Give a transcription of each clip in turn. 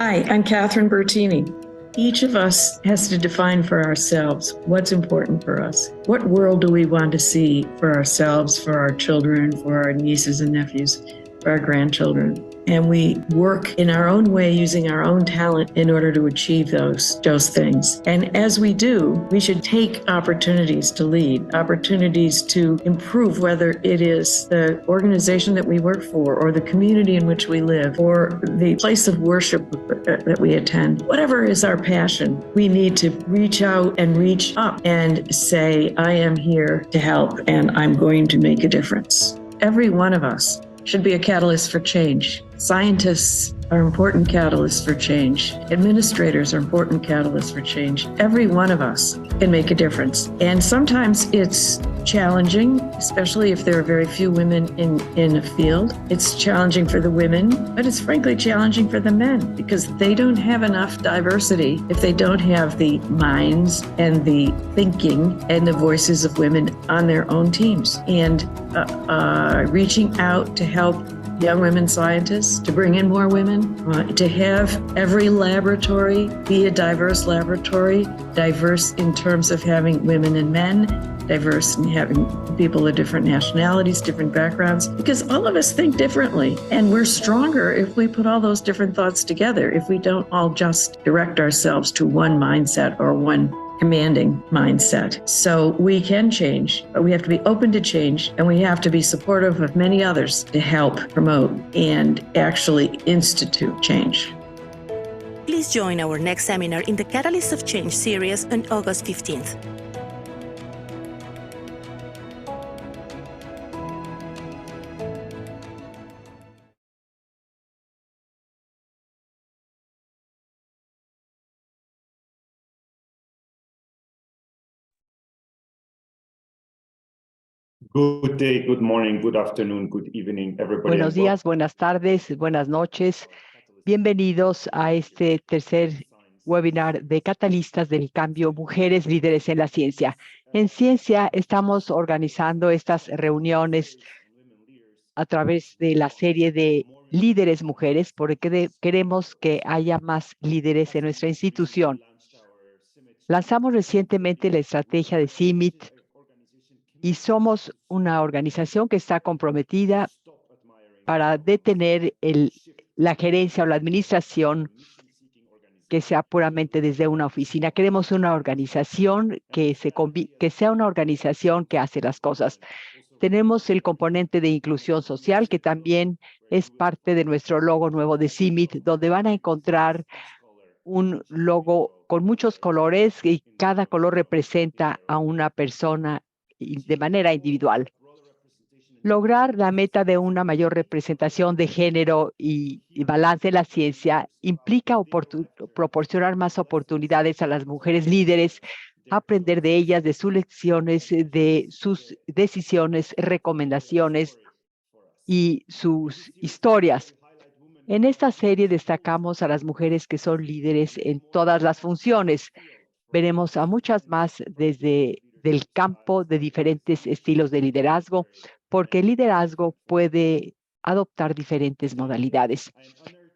Hi, I'm Catherine Bertini. Each of us has to define for ourselves what's important for us. What world do we want to see for ourselves, for our children, for our nieces and nephews, for our grandchildren? And we work in our own way using our own talent in order to achieve those things. And as we do, we should take opportunities to lead, opportunities to improve, whether it is the organization that we work for or the community in which we live or the place of worship that we attend. Whatever is our passion, we need to reach out and reach up and say, I am here to help and I'm going to make a difference. Every one of us should be a catalyst for change. Scientists are important catalysts for change. Administrators are important catalysts for change. Every one of us can make a difference. And sometimes it's challenging, especially if there are very few women in a field. It's challenging for the women, but it's frankly challenging for the men because they don't have enough diversity if they don't have the minds and the thinking and the voices of women on their own teams. And reaching out to help young women scientists, to bring in more women, to have every laboratory be a diverse laboratory, diverse in terms of having women and men, diverse in having people of different nationalities, different backgrounds, because all of us think differently. And we're stronger if we put all those different thoughts together, if we don't all just direct ourselves to one mindset or one commanding mindset. So we can change, but we have to be open to change and we have to be supportive of many others to help promote and actually institute change. Please join our next seminar in the Catalyst of Change series on August 15th. Good day, good morning, good afternoon, good evening, everybody. Buenos días, buenas tardes, buenas noches. Bienvenidos a este tercer webinar de Catalistas del Cambio, Mujeres Líderes en la Ciencia. En Ciencia estamos organizando estas reuniones a través de la serie de líderes mujeres porque queremos que haya más líderes en nuestra institución. Lanzamos recientemente la estrategia de CIMMYT y somos una organización que está comprometida para detener la gerencia o la administración que sea puramente desde una oficina. Queremos una organización que sea una organización que hace las cosas. Tenemos el componente de inclusión social, que también es parte de nuestro logo nuevo de CIMMYT, donde van a encontrar un logo con muchos colores y cada color representa a una persona de manera individual. Lograr la meta de una mayor representación de género y balance en la ciencia implica proporcionar más oportunidades a las mujeres líderes, aprender de ellas, de sus lecciones, de sus decisiones, recomendaciones y sus historias. En esta serie destacamos a las mujeres que son líderes en todas las funciones. Veremos a muchas más desde el campo de diferentes estilos de liderazgo, porque el liderazgo puede adoptar diferentes modalidades.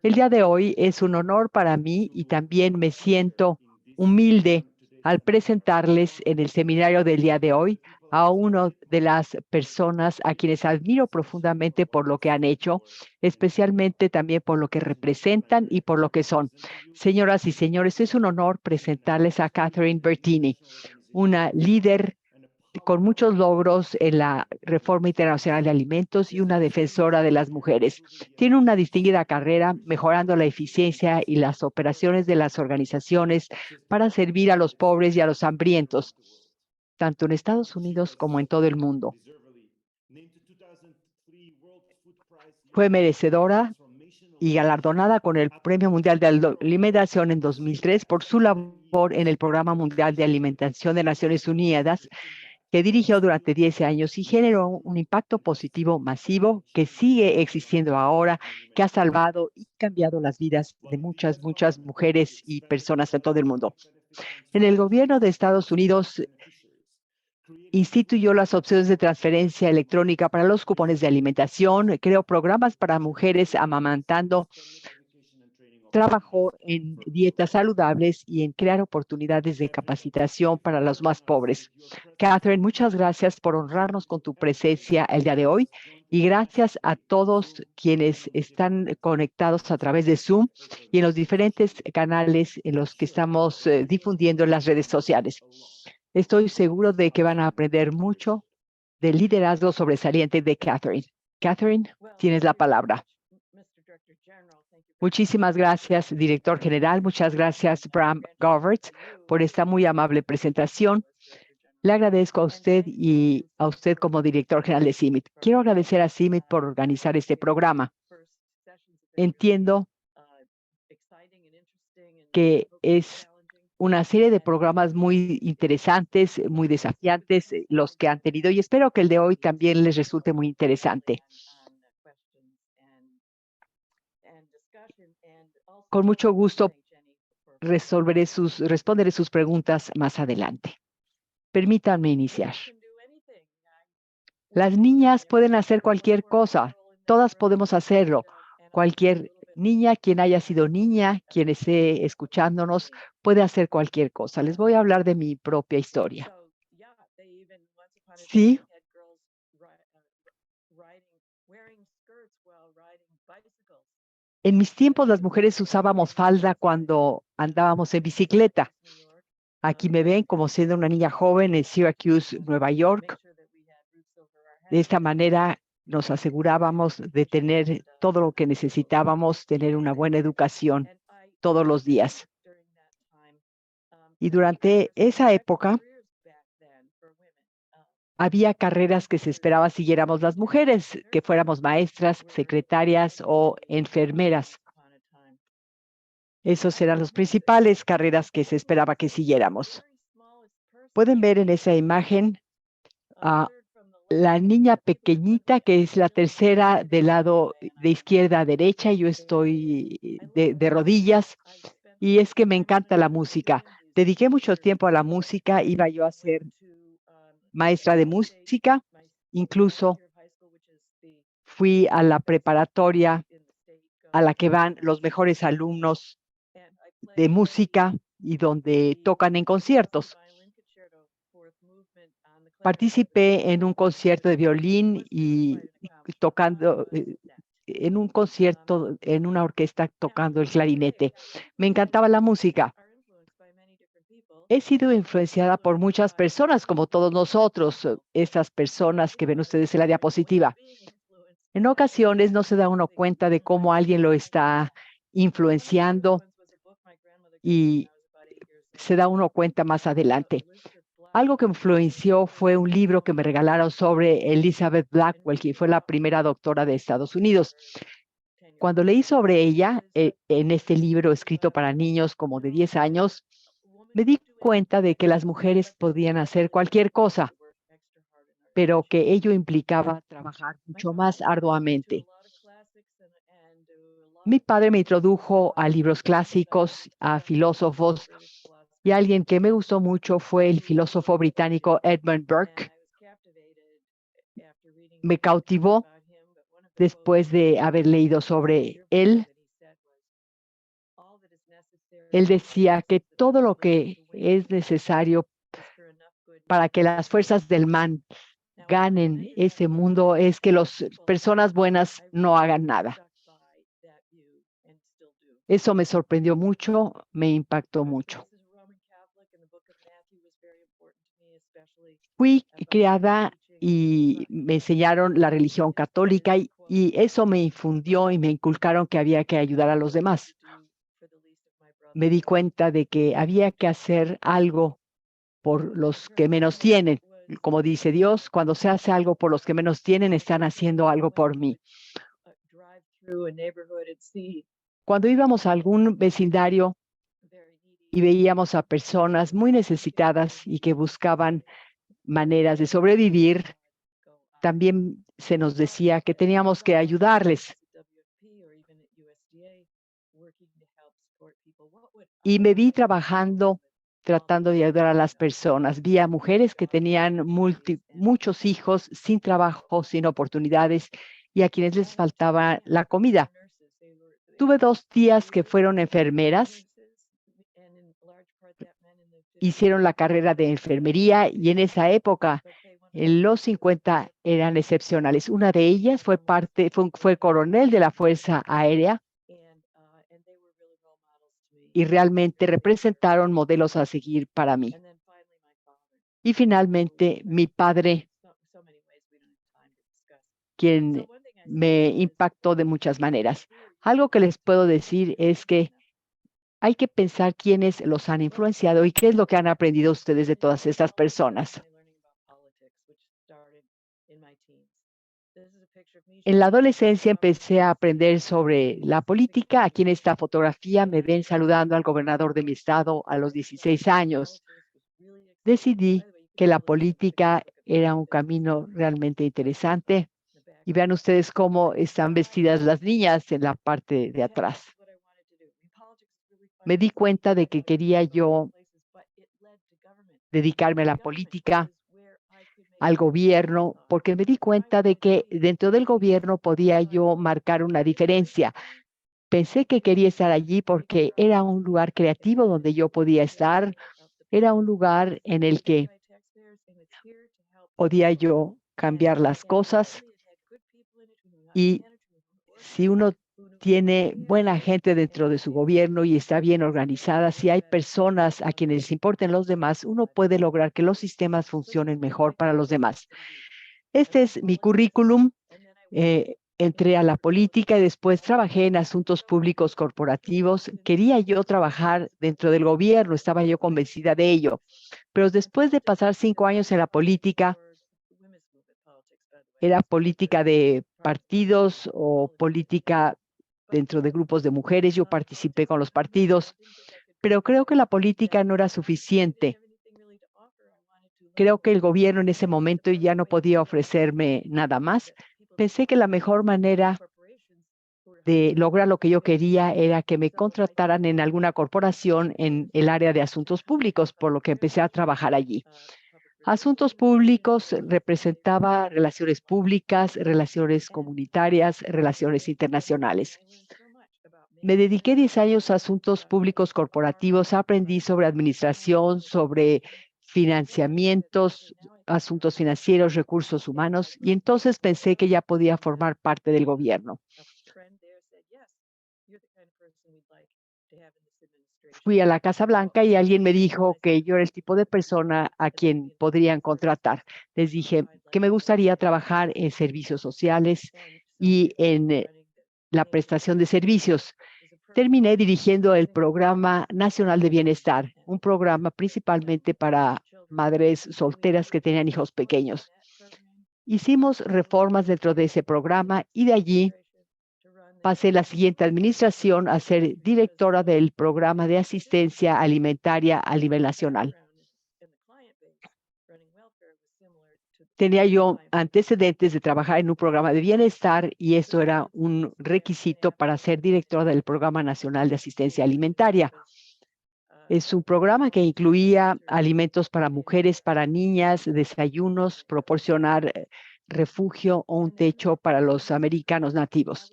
El día de hoy es un honor para mí y también me siento humilde al presentarles en el seminario del día de hoy a una de las personas a quienes admiro profundamente por lo que han hecho, especialmente también por lo que representan y por lo que son. Señoras y señores, es un honor presentarles a Catherine Bertini, una líder con muchos logros en la reforma internacional de alimentos y una defensora de las mujeres. Tiene una distinguida carrera mejorando la eficiencia y las operaciones de las organizaciones para servir a los pobres y a los hambrientos, tanto en Estados Unidos como en todo el mundo. Fue merecedora y galardonada con el Premio Mundial de Alimentación en 2003 por su labor en el Programa Mundial de Alimentación de Naciones Unidas, que dirigió durante 10 años y generó un impacto positivo masivo que sigue existiendo ahora, que ha salvado y cambiado las vidas de muchas, muchas mujeres y personas en todo el mundo. En el gobierno de Estados Unidos instituyó las opciones de transferencia electrónica para los cupones de alimentación, creó programas para mujeres amamantando, trabajó en dietas saludables y en crear oportunidades de capacitación para los más pobres. Catherine, muchas gracias por honrarnos con tu presencia el día de hoy y gracias a todos quienes están conectados a través de Zoom y en los diferentes canales en los que estamos difundiendo en las redes sociales. Estoy seguro de que van a aprender mucho del liderazgo sobresaliente de Catherine. Catherine, tienes la palabra. Muchísimas gracias, director general. Muchas gracias, Bram Govert, por esta muy amable presentación. Le agradezco a usted y a usted como director general de CIMMYT. Quiero agradecer a CIMMYT por organizar este programa. Entiendo que es una serie de programas muy interesantes, muy desafiantes, los que han tenido, y espero que el de hoy también les resulte muy interesante. Con mucho gusto responderé sus preguntas más adelante. Permítanme iniciar. Las niñas pueden hacer cualquier cosa. Todas podemos hacerlo. Cualquier niña, quien haya sido niña, quien esté escuchándonos, puede hacer cualquier cosa. Les voy a hablar de mi propia historia. Sí. En mis tiempos, las mujeres usábamos falda cuando andábamos en bicicleta. Aquí me ven como siendo una niña joven en Syracuse, Nueva York. De esta manera nos asegurábamos de tener todo lo que necesitábamos, tener una buena educación todos los días. Y durante esa época había carreras que se esperaba siguiéramos las mujeres, que fuéramos maestras, secretarias o enfermeras. Esas eran las principales carreras que se esperaba que siguiéramos. Pueden ver en esa imagen a la niña pequeñita, que es la tercera del lado de izquierda a derecha. Yo estoy de rodillas y es que me encanta la música. Dediqué mucho tiempo a la música, iba yo a ser maestra de música, incluso fui a la preparatoria a la que van los mejores alumnos de música y donde tocan en conciertos. Participé en un concierto de violín y tocando en un concierto, en una orquesta tocando el clarinete. Me encantaba la música. He sido influenciada por muchas personas, como todos nosotros, estas personas que ven ustedes en la diapositiva. En ocasiones no se da uno cuenta de cómo alguien lo está influenciando y se da uno cuenta más adelante. Algo que me influenció fue un libro que me regalaron sobre Elizabeth Blackwell, que fue la primera doctora de Estados Unidos. Cuando leí sobre ella, en este libro escrito para niños como de 10 años, me di cuenta de que las mujeres podían hacer cualquier cosa, pero que ello implicaba trabajar mucho más arduamente. Mi padre me introdujo a libros clásicos, a filósofos, y alguien que me gustó mucho fue el filósofo británico Edmund Burke. Me cautivó después de haber leído sobre él. Él decía que todo lo que es necesario para que las fuerzas del mal ganen ese mundo es que las personas buenas no hagan nada. Eso me sorprendió mucho, me impactó mucho. Fui criada y me enseñaron la religión católica y eso me infundió y me inculcaron que había que ayudar a los demás. Me di cuenta de que había que hacer algo por los que menos tienen. Como dice Dios, cuando se hace algo por los que menos tienen, están haciendo algo por mí. Cuando íbamos a algún vecindario y veíamos a personas muy necesitadas y que buscaban maneras de sobrevivir, también se nos decía que teníamos que ayudarles. Y me vi trabajando, tratando de ayudar a las personas. Vi a mujeres que tenían muchos hijos sin trabajo, sin oportunidades, y a quienes les faltaba la comida. Tuve 2 tías que fueron enfermeras, hicieron la carrera de enfermería y en esa época, en los 50, eran excepcionales. Una de ellas fue coronel de la Fuerza Aérea y realmente representaron modelos a seguir para mí. Y finalmente, mi padre, quien me impactó de muchas maneras. Algo que les puedo decir es que hay que pensar quiénes los han influenciado y qué es lo que han aprendido ustedes de todas estas personas. En la adolescencia empecé a aprender sobre la política. Aquí en esta fotografía me ven saludando al gobernador de mi estado a los 16 años. Decidí que la política era un camino realmente interesante. Y vean ustedes cómo están vestidas las niñas en la parte de atrás. Me di cuenta de que quería yo dedicarme a la política, al gobierno, porque me di cuenta de que dentro del gobierno podía yo marcar una diferencia. Pensé que quería estar allí porque era un lugar creativo donde yo podía estar, era un lugar en el que podía yo cambiar las cosas y si uno tiene buena gente dentro de su gobierno y está bien organizada, si hay personas a quienes les importen los demás, uno puede lograr que los sistemas funcionen mejor para los demás. Este es mi currículum. Entré a la política y después trabajé en asuntos públicos corporativos. Quería yo trabajar dentro del gobierno, estaba yo convencida de ello. Pero después de pasar 5 años en la política, era política de partidos o política dentro de grupos de mujeres. Yo participé con los partidos, pero creo que la política no era suficiente. Creo que el gobierno en ese momento ya no podía ofrecerme nada más. Pensé que la mejor manera de lograr lo que yo quería era que me contrataran en alguna corporación en el área de asuntos públicos, por lo que empecé a trabajar allí. Asuntos públicos representaba relaciones públicas, relaciones comunitarias, relaciones internacionales. Me dediqué 10 años a asuntos públicos corporativos, aprendí sobre administración, sobre financiamientos, asuntos financieros, recursos humanos, y entonces pensé que ya podía formar parte del gobierno. Fui a la Casa Blanca y alguien me dijo que yo era el tipo de persona a quien podrían contratar. Les dije que me gustaría trabajar en servicios sociales y en la prestación de servicios. Terminé dirigiendo el Programa Nacional de Bienestar, un programa principalmente para madres solteras que tenían hijos pequeños. Hicimos reformas dentro de ese programa y de allí pasé la siguiente administración a ser directora del programa de asistencia alimentaria a nivel nacional. Tenía yo antecedentes de trabajar en un programa de bienestar y esto era un requisito para ser directora del Programa Nacional de Asistencia Alimentaria. Es un programa que incluía alimentos para mujeres, para niñas, desayunos, proporcionar refugio o un techo para los americanos nativos.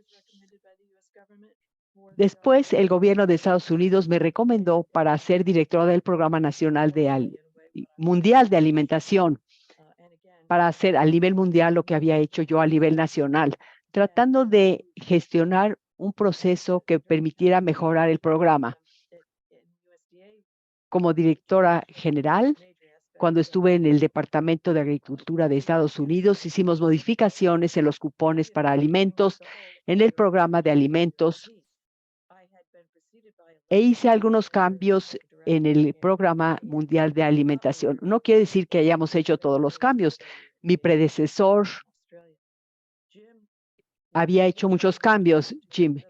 Después, el gobierno de Estados Unidos me recomendó para ser directora del Programa Nacional Mundial de Alimentación, para hacer a nivel mundial lo que había hecho yo a nivel nacional, tratando de gestionar un proceso que permitiera mejorar el programa. Como directora general, cuando estuve en el Departamento de Agricultura de Estados Unidos, hicimos modificaciones en los cupones para alimentos, en el programa de alimentos, e hice algunos cambios en el Programa Mundial de Alimentación. No quiere decir que hayamos hecho todos los cambios. Mi predecesor había hecho muchos cambios, Jim.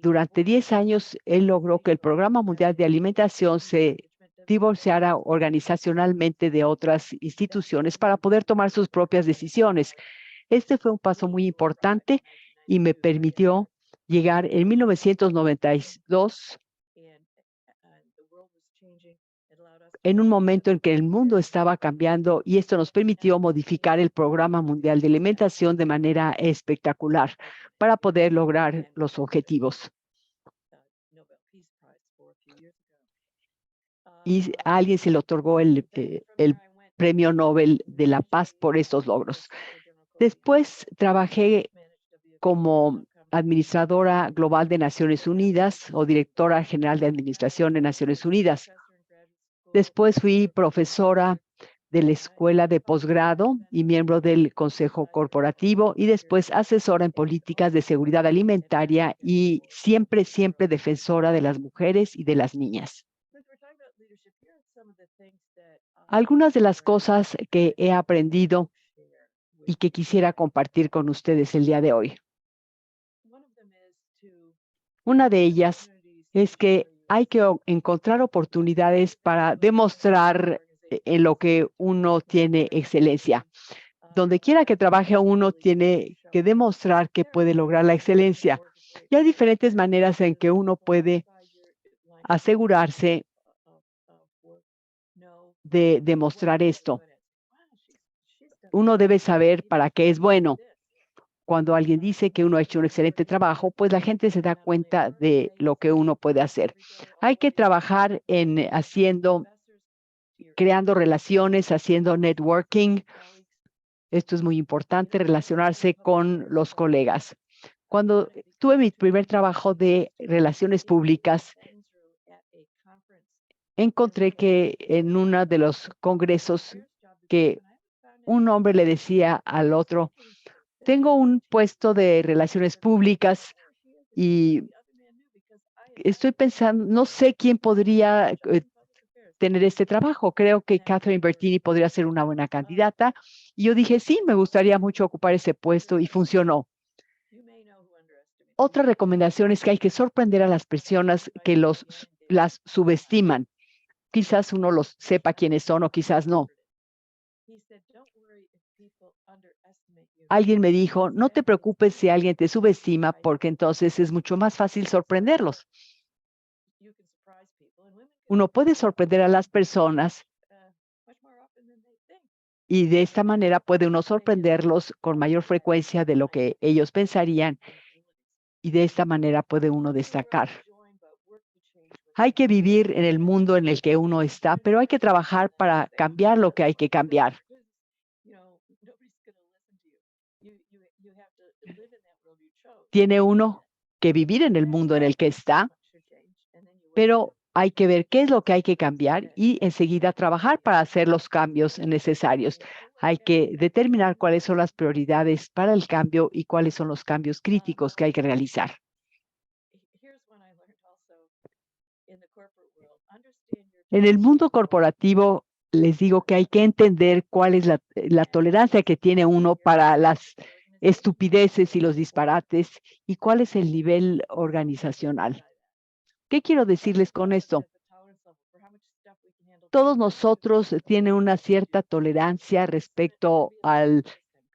Durante 10 años, él logró que el Programa Mundial de Alimentación se divorciara organizacionalmente de otras instituciones para poder tomar sus propias decisiones. Este fue un paso muy importante y me permitió llegar en 1992 en un momento en que el mundo estaba cambiando y esto nos permitió modificar el Programa Mundial de Alimentación de manera espectacular para poder lograr los objetivos. y a alguien se le otorgó el Premio Nobel de la Paz por estos logros. Después trabajé como administradora global de Naciones Unidas o directora general de administración de Naciones Unidas. Después fui profesora de la escuela de posgrado y miembro del consejo corporativo y después asesora en políticas de seguridad alimentaria y siempre, siempre defensora de las mujeres y de las niñas. Algunas de las cosas que he aprendido y que quisiera compartir con ustedes el día de hoy. Una de ellas es que hay que encontrar oportunidades para demostrar en lo que uno tiene excelencia. Donde quiera que trabaje uno tiene que demostrar que puede lograr la excelencia. Y hay diferentes maneras en que uno puede asegurarse de demostrar esto. Uno debe saber para qué es bueno. Cuando alguien dice que uno ha hecho un excelente trabajo, pues la gente se da cuenta de lo que uno puede hacer. Hay que trabajar en creando relaciones, haciendo networking. Esto es muy importante, relacionarse con los colegas. Cuando tuve mi primer trabajo de relaciones públicas, encontré que en uno de los congresos que un hombre le decía al otro, tengo un puesto de relaciones públicas y estoy pensando, no sé quién podría tener este trabajo. Creo que Catherine Bertini podría ser una buena candidata. Y yo dije, sí, me gustaría mucho ocupar ese puesto y funcionó. Otra recomendación es que hay que sorprender a las personas que las subestiman. Quizás uno los sepa quiénes son o quizás no. Alguien me dijo, no te preocupes si alguien te subestima, porque entonces es mucho más fácil sorprenderlos. Uno puede sorprender a las personas y de esta manera puede uno sorprenderlos con mayor frecuencia de lo que ellos pensarían y de esta manera puede uno destacar. Hay que vivir en el mundo en el que uno está, pero hay que trabajar para cambiar lo que hay que cambiar. Tiene uno que vivir en el mundo en el que está, pero hay que ver qué es lo que hay que cambiar y enseguida trabajar para hacer los cambios necesarios. Hay que determinar cuáles son las prioridades para el cambio y cuáles son los cambios críticos que hay que realizar. En el mundo corporativo, les digo que hay que entender cuál es la tolerancia que tiene uno para las estupideces y los disparates y cuál es el nivel organizacional. ¿Qué quiero decirles con esto? Todos nosotros tienen una cierta tolerancia respecto a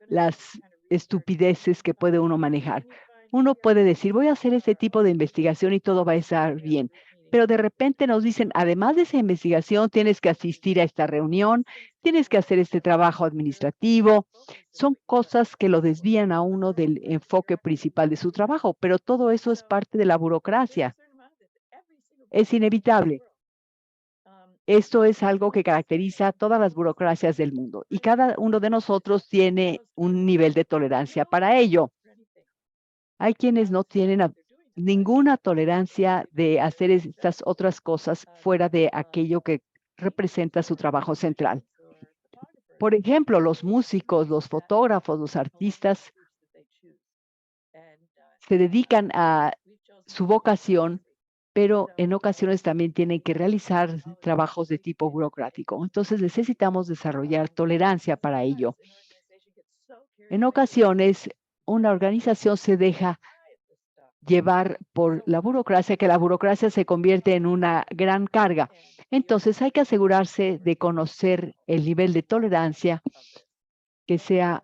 las estupideces que puede uno manejar. Uno puede decir, voy a hacer este tipo de investigación y todo va a estar bien. Pero de repente nos dicen, además de esa investigación, tienes que asistir a esta reunión, tienes que hacer este trabajo administrativo. Son cosas que lo desvían a uno del enfoque principal de su trabajo, pero todo eso es parte de la burocracia. Es inevitable. Esto es algo que caracteriza a todas las burocracias del mundo y cada uno de nosotros tiene un nivel de tolerancia para ello. Hay quienes no tienen ninguna tolerancia de hacer estas otras cosas fuera de aquello que representa su trabajo central. Por ejemplo, los músicos, los fotógrafos, los artistas se dedican a su vocación, pero en ocasiones también tienen que realizar trabajos de tipo burocrático. Entonces necesitamos desarrollar tolerancia para ello. En ocasiones, una organización se deja llevar por la burocracia, que la burocracia se convierte en una gran carga. Entonces hay que asegurarse de conocer el nivel de tolerancia que sea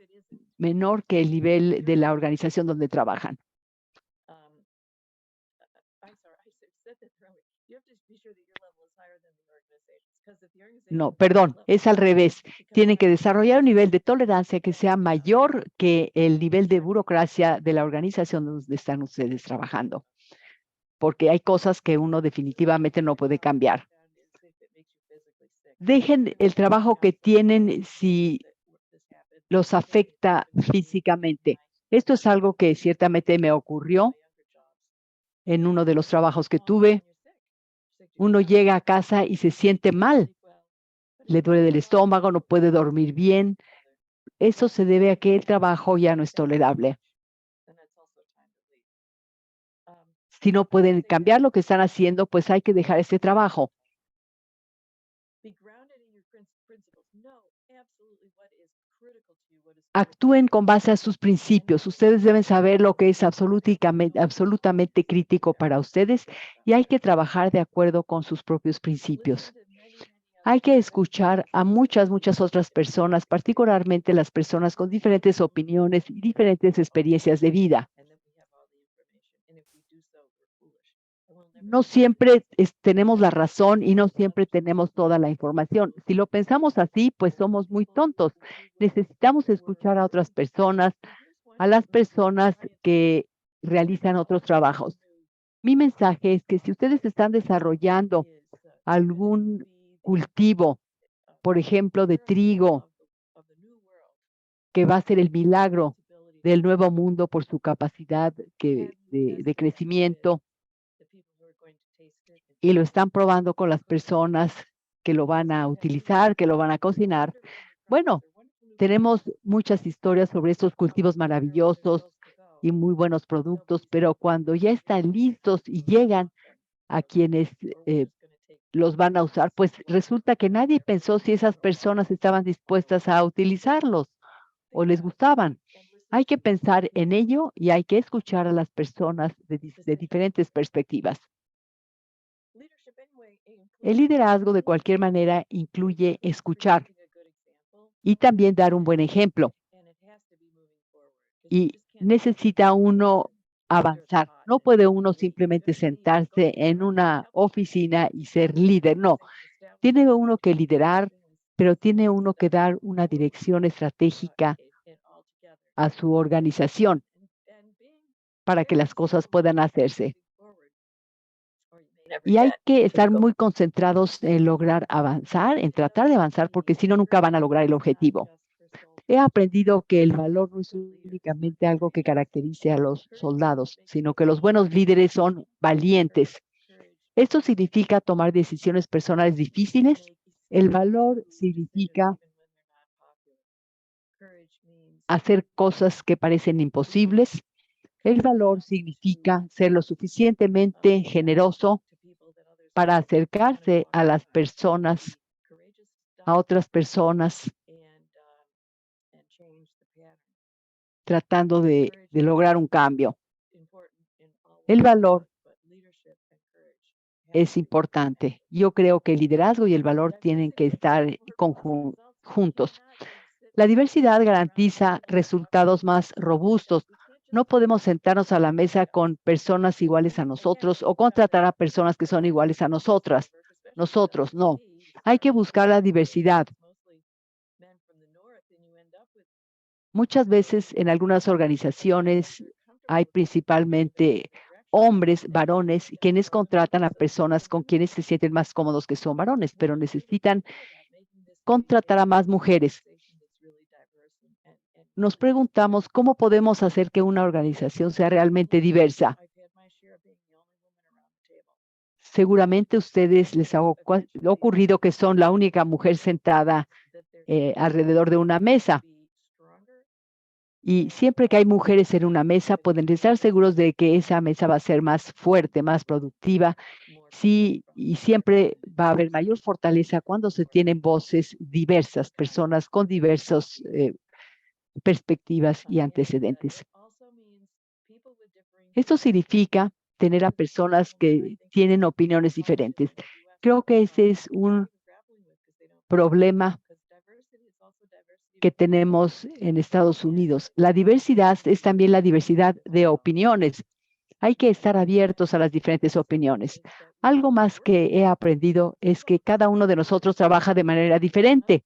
menor que el nivel de la organización donde trabajan. No, perdón, es al revés. Tienen que desarrollar un nivel de tolerancia que sea mayor que el nivel de burocracia de la organización donde están ustedes trabajando, porque hay cosas que uno definitivamente no puede cambiar. Dejen el trabajo que tienen si los afecta físicamente. Esto es algo que ciertamente me ocurrió en uno de los trabajos que tuve. Uno llega a casa y se siente mal, le duele el estómago, no puede dormir bien. Eso se debe a que el trabajo ya no es tolerable. Si no pueden cambiar lo que están haciendo, pues hay que dejar ese trabajo. Actúen con base a sus principios. Ustedes deben saber lo que es absolutamente crítico para ustedes y hay que trabajar de acuerdo con sus propios principios. Hay que escuchar a muchas otras personas, particularmente las personas con diferentes opiniones y diferentes experiencias de vida. No siempre tenemos la razón y no siempre tenemos toda la información. Si lo pensamos así, pues somos muy tontos. Necesitamos escuchar a otras personas, a las personas que realizan otros trabajos. Mi mensaje es que si ustedes están desarrollando algún cultivo, por ejemplo, de trigo, que va a ser el milagro del nuevo mundo por su capacidad de crecimiento, y lo están probando con las personas que lo van a utilizar, que lo van a cocinar. Bueno, tenemos muchas historias sobre estos cultivos maravillosos y muy buenos productos, pero cuando ya están listos y llegan a quienes los van a usar, pues resulta que nadie pensó si esas personas estaban dispuestas a utilizarlos o les gustaban. Hay que pensar en ello y hay que escuchar a las personas de diferentes perspectivas. El liderazgo, de cualquier manera, incluye escuchar y también dar un buen ejemplo. Y necesita uno avanzar. No puede uno simplemente sentarse en una oficina y ser líder. No, tiene uno que liderar, pero tiene uno que dar una dirección estratégica a su organización para que las cosas puedan hacerse. Y hay que estar muy concentrados en lograr avanzar, en tratar de avanzar, porque si no, nunca van a lograr el objetivo. He aprendido que el valor no es únicamente algo que caracterice a los soldados, sino que los buenos líderes son valientes. Esto significa tomar decisiones personales difíciles. El valor significa hacer cosas que parecen imposibles. El valor significa ser lo suficientemente generoso para acercarse a las personas, a otras personas, tratando de lograr un cambio. El valor es importante. Yo creo que el liderazgo y el valor tienen que estar juntos. La diversidad garantiza resultados más robustos. No podemos sentarnos a la mesa con personas iguales a nosotros o contratar a personas que son iguales a nosotras. Nosotros, no. Hay que buscar la diversidad. Muchas veces en algunas organizaciones hay principalmente hombres, varones, quienes contratan a personas con quienes se sienten más cómodos que son varones, pero necesitan contratar a más mujeres. Nos preguntamos cómo podemos hacer que una organización sea realmente diversa. Seguramente a ustedes les ha ocurrido que son la única mujer sentada alrededor de una mesa. Y siempre que hay mujeres en una mesa, pueden estar seguros de que esa mesa va a ser más fuerte, más productiva. Sí, y siempre va a haber mayor fortaleza cuando se tienen voces diversas, personas con diversas perspectivas y antecedentes. Esto significa tener a personas que tienen opiniones diferentes. Creo que ese es un problema que tenemos en Estados Unidos. La diversidad es también la diversidad de opiniones. Hay que estar abiertos a las diferentes opiniones. Algo más que he aprendido es que cada uno de nosotros trabaja de manera diferente.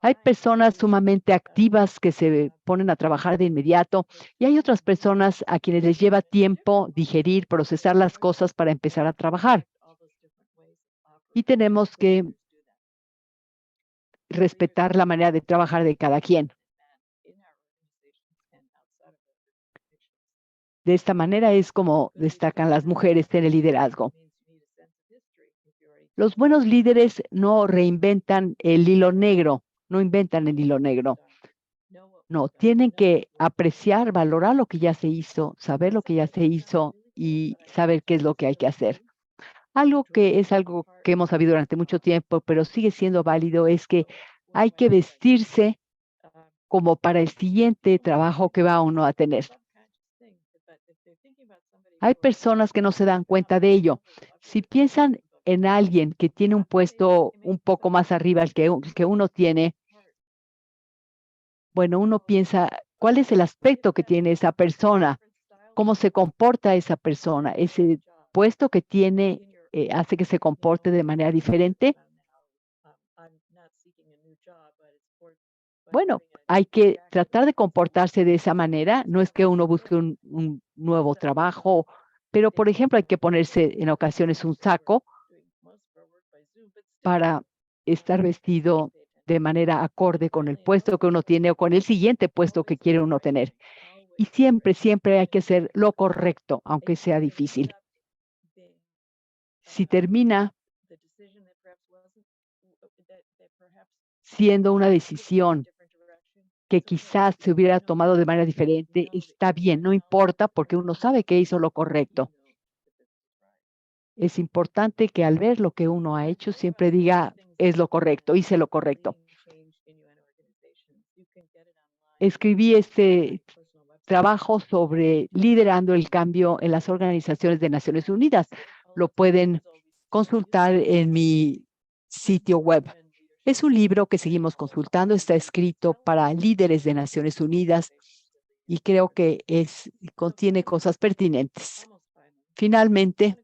Hay personas sumamente activas que se ponen a trabajar de inmediato y hay otras personas a quienes les lleva tiempo digerir, procesar las cosas para empezar a trabajar. Y tenemos que respetar la manera de trabajar de cada quien. De esta manera es como destacan las mujeres en el liderazgo. Los buenos líderes no reinventan el hilo negro, no inventan el hilo negro. No, tienen que apreciar, valorar lo que ya se hizo, saber lo que ya se hizo y saber qué es lo que hay que hacer. Algo que hemos sabido durante mucho tiempo, pero sigue siendo válido, es que hay que vestirse como para el siguiente trabajo que va uno a tener. Hay personas que no se dan cuenta de ello. Si piensan en alguien que tiene un puesto un poco más arriba al que uno tiene, bueno, uno piensa, ¿cuál es el aspecto que tiene esa persona? ¿Cómo se comporta esa persona? Ese puesto que tiene hace que se comporte de manera diferente. Bueno, hay que tratar de comportarse de esa manera. No es que uno busque un nuevo trabajo, pero por ejemplo hay que ponerse en ocasiones un saco para estar vestido de manera acorde con el puesto que uno tiene o con el siguiente puesto que quiere uno tener. Y siempre, siempre hay que hacer lo correcto, aunque sea difícil. Si termina siendo una decisión que quizás se hubiera tomado de manera diferente, está bien, no importa, porque uno sabe que hizo lo correcto. Es importante que al ver lo que uno ha hecho, siempre diga, es lo correcto, hice lo correcto. Escribí este trabajo sobre liderando el cambio en las organizaciones de Naciones Unidas. Lo pueden consultar en mi sitio web. Es un libro que seguimos consultando, está escrito para líderes de Naciones Unidas y creo que contiene cosas pertinentes. Finalmente,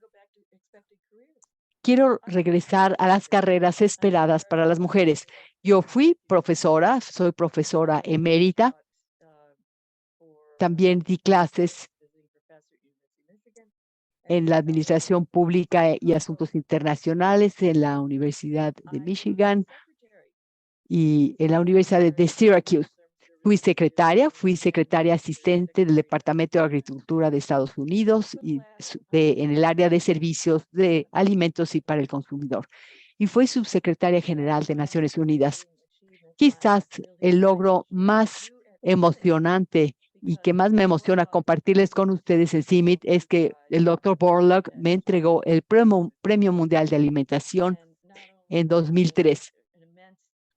quiero regresar a las carreras esperadas para las mujeres. Yo fui profesora, soy profesora emérita. También di clases en la Administración Pública y Asuntos Internacionales en la Universidad de Michigan y en la Universidad de Syracuse. Fui secretaria asistente del Departamento de Agricultura de Estados Unidos y en el área de servicios de alimentos y para el consumidor. Y fui subsecretaria general de Naciones Unidas. Quizás el logro más emocionante y que más me emociona compartirles con ustedes en CIMMYT es que el Dr. Borlaug me entregó el Premio Mundial de Alimentación en 2003.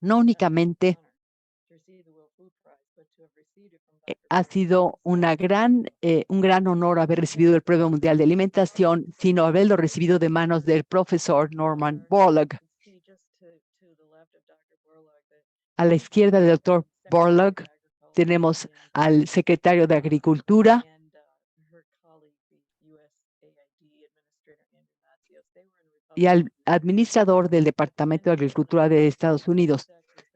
No únicamente ha sido un gran honor haber recibido el Premio Mundial de Alimentación, sino haberlo recibido de manos del profesor Norman Borlaug. A la izquierda del Dr. Borlaug tenemos al secretario de Agricultura y al administrador del Departamento de Agricultura de Estados Unidos.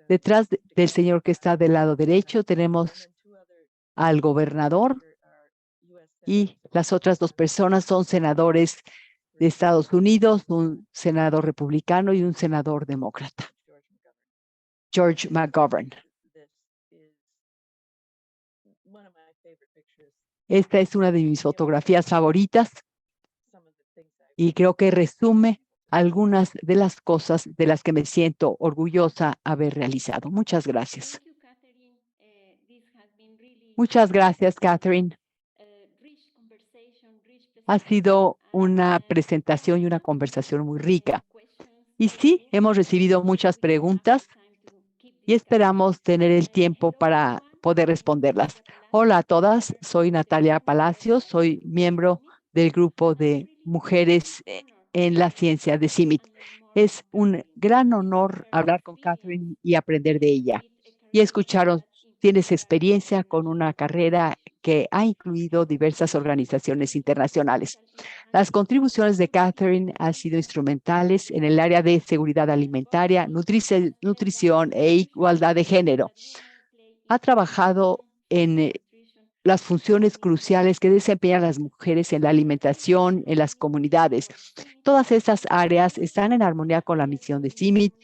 Detrás del señor que está del lado derecho tenemos al gobernador y las otras dos personas son senadores de Estados Unidos, un senador republicano y un senador demócrata, George McGovern. Esta es una de mis fotografías favoritas y creo que resume algunas de las cosas de las que me siento orgullosa haber realizado. Muchas gracias. Muchas gracias, Catherine. Ha sido una presentación y una conversación muy rica. Y sí, hemos recibido muchas preguntas y esperamos tener el tiempo para poder responderlas. Hola a todas, soy Natalia Palacios, soy miembro del grupo de mujeres en la ciencia de CIMMYT. Es un gran honor hablar con Catherine y aprender de ella. Y escucharon, tienes experiencia con una carrera que ha incluido diversas organizaciones internacionales. Las contribuciones de Catherine han sido instrumentales en el área de seguridad alimentaria, nutrición e igualdad de género. Ha trabajado en las funciones cruciales que desempeñan las mujeres en la alimentación, en las comunidades. Todas estas áreas están en armonía con la misión de CIMMYT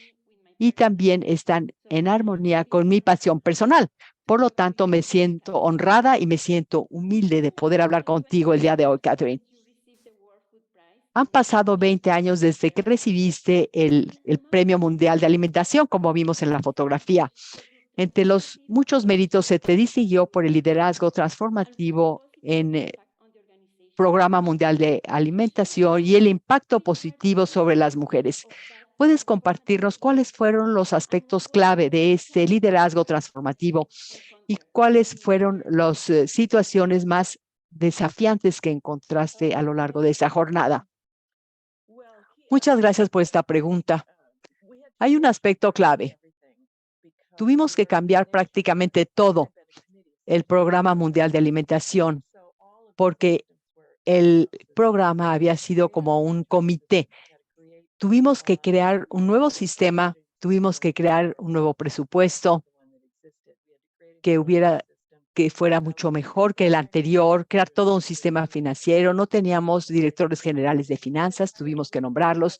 y también están en armonía con mi pasión personal. Por lo tanto, me siento honrada y me siento humilde de poder hablar contigo el día de hoy, Catherine. Han pasado 20 años desde que recibiste el Premio Mundial de Alimentación, como vimos en la fotografía. Entre los muchos méritos, se te distinguió por el liderazgo transformativo en el Programa Mundial de Alimentación y el impacto positivo sobre las mujeres. ¿Puedes compartirnos cuáles fueron los aspectos clave de este liderazgo transformativo y cuáles fueron las situaciones más desafiantes que encontraste a lo largo de esa jornada? Muchas gracias por esta pregunta. Hay un aspecto clave. Tuvimos que cambiar prácticamente todo el Programa Mundial de Alimentación porque el programa había sido como un comité. Tuvimos que crear un nuevo sistema, tuvimos que crear un nuevo presupuesto que fuera mucho mejor que el anterior, crear todo un sistema financiero. No teníamos directores generales de finanzas, tuvimos que nombrarlos.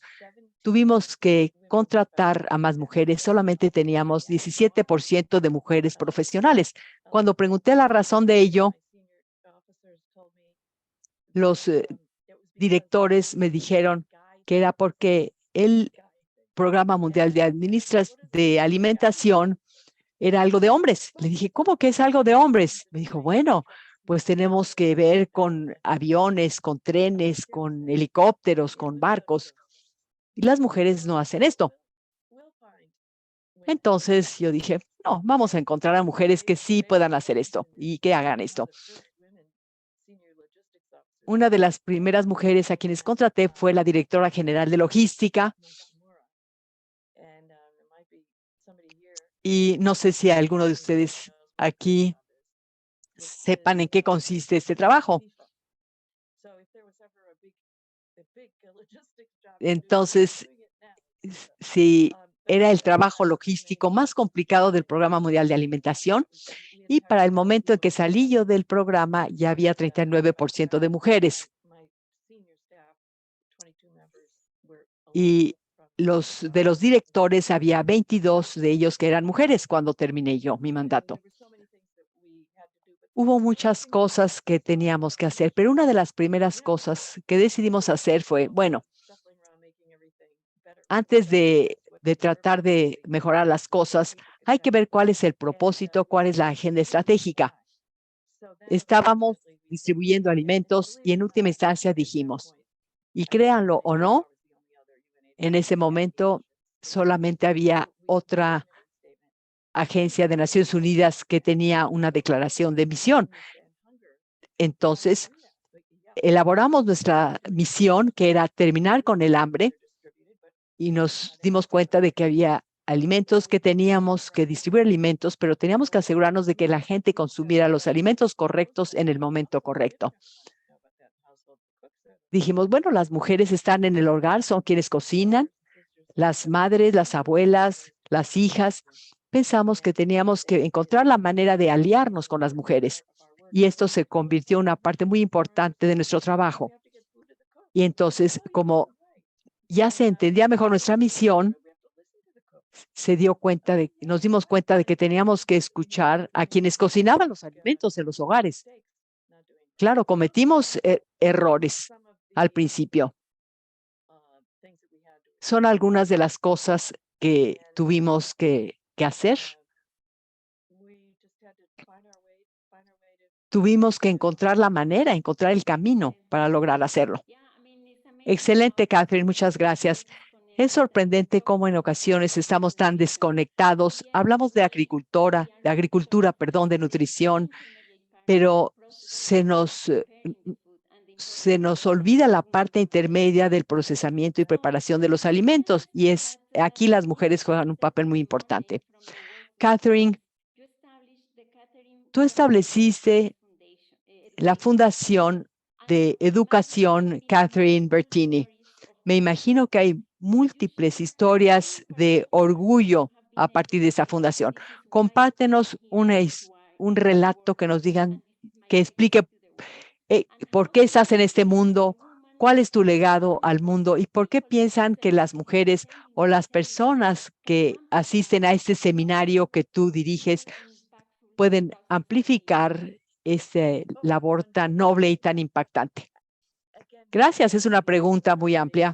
Tuvimos que contratar a más mujeres, solamente teníamos 17% de mujeres profesionales. Cuando pregunté la razón de ello, los directores me dijeron que era porque el Programa Mundial de Alimentación era algo de hombres. Le dije, ¿cómo que es algo de hombres? Me dijo, bueno, pues tenemos que ver con aviones, con trenes, con helicópteros, con barcos. Y las mujeres no hacen esto. Entonces yo dije, no, vamos a encontrar a mujeres que sí puedan hacer esto y que hagan esto. Una de las primeras mujeres a quienes contraté fue la directora general de logística. Y no sé si alguno de ustedes aquí sepan en qué consiste este trabajo. Entonces, si era el trabajo logístico más complicado del Programa Mundial de Alimentación, y para el momento en que salí yo del programa ya había 39% de mujeres. Y de los directores había 22 de ellos que eran mujeres cuando terminé yo mi mandato. Hubo muchas cosas que teníamos que hacer, pero una de las primeras cosas que decidimos hacer fue, bueno, antes de tratar de mejorar las cosas, hay que ver cuál es el propósito, cuál es la agenda estratégica. Estábamos distribuyendo alimentos y en última instancia dijimos, y créanlo o no, en ese momento solamente había otra agencia de Naciones Unidas que tenía una declaración de misión. Entonces, elaboramos nuestra misión, que era terminar con el hambre, y nos dimos cuenta de que había alimentos que teníamos que distribuir alimentos, pero teníamos que asegurarnos de que la gente consumiera los alimentos correctos en el momento correcto. Dijimos, bueno, las mujeres están en el hogar, son quienes cocinan, las madres, las abuelas, las hijas. Pensamos que teníamos que encontrar la manera de aliarnos con las mujeres. Y esto se convirtió en una parte muy importante de nuestro trabajo. Y entonces, como ya se entendía mejor nuestra misión, nos dimos cuenta de que teníamos que escuchar a quienes cocinaban los alimentos en los hogares. Claro, cometimos errores al principio. Son algunas de las cosas que tuvimos que hacer. Tuvimos que encontrar la manera, encontrar el camino para lograr hacerlo. Excelente, Catherine, muchas gracias. Es sorprendente cómo en ocasiones estamos tan desconectados. Hablamos de agricultura, de nutrición, pero se nos olvida la parte intermedia del procesamiento y preparación de los alimentos, y aquí las mujeres juegan un papel muy importante. Catherine, tú estableciste la Fundación de Educación Catherine Bertini. Me imagino que hay múltiples historias de orgullo a partir de esa fundación. Compártenos un relato que nos digan, que explique por qué estás en este mundo, ¿Cuál es tu legado al mundo y por qué piensan que las mujeres o las personas que asisten a este seminario que tú diriges pueden amplificar esta labor tan noble y tan impactante? Gracias, es una pregunta muy amplia.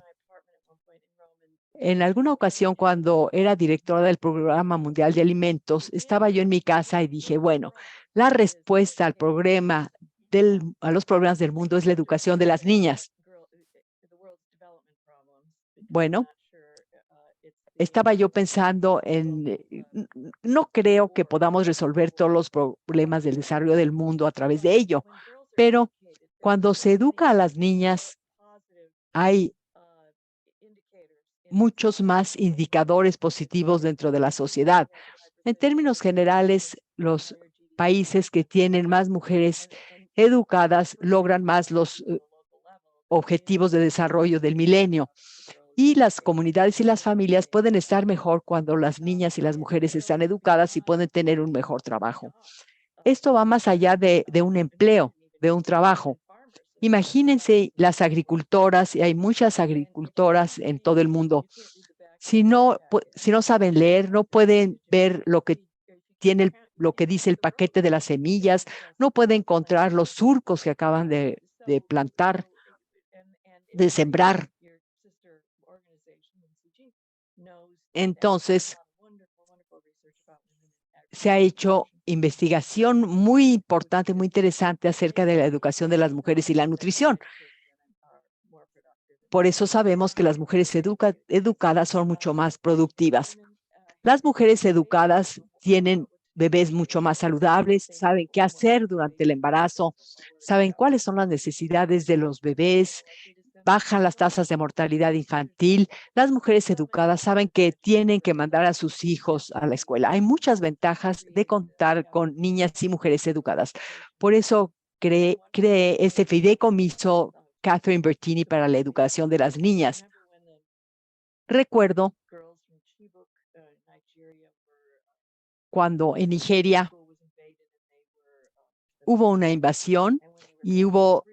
En alguna ocasión, cuando era directora del Programa Mundial de Alimentos, estaba yo en mi casa y dije, bueno, la respuesta al problema a los problemas del mundo es la educación de las niñas. Bueno, estaba yo pensando no creo que podamos resolver todos los problemas del desarrollo del mundo a través de ello, pero cuando se educa a las niñas, hay muchos más indicadores positivos dentro de la sociedad. En términos generales, los países que tienen más mujeres educadas logran más los objetivos de desarrollo del milenio. Y las comunidades y las familias pueden estar mejor cuando las niñas y las mujeres están educadas y pueden tener un mejor trabajo. Esto va más allá de un empleo, de un trabajo. Imagínense las agricultoras, y hay muchas agricultoras en todo el mundo. Si no saben leer, no pueden ver lo que lo que dice el paquete de las semillas, no pueden encontrar los surcos que acaban de plantar, de sembrar. Entonces, se ha hecho investigación muy importante, muy interesante acerca de la educación de las mujeres y la nutrición. Por eso sabemos que las mujeres educadas son mucho más productivas. Las mujeres educadas tienen bebés mucho más saludables, saben qué hacer durante el embarazo, saben cuáles son las necesidades de los bebés, bajan las tasas de mortalidad infantil. Las mujeres educadas saben que tienen que mandar a sus hijos a la escuela. Hay muchas ventajas de contar con niñas y mujeres educadas. Por eso cree este fideicomiso Catherine Bertini para la educación de las niñas. Recuerdo cuando en Nigeria hubo una invasión y hubo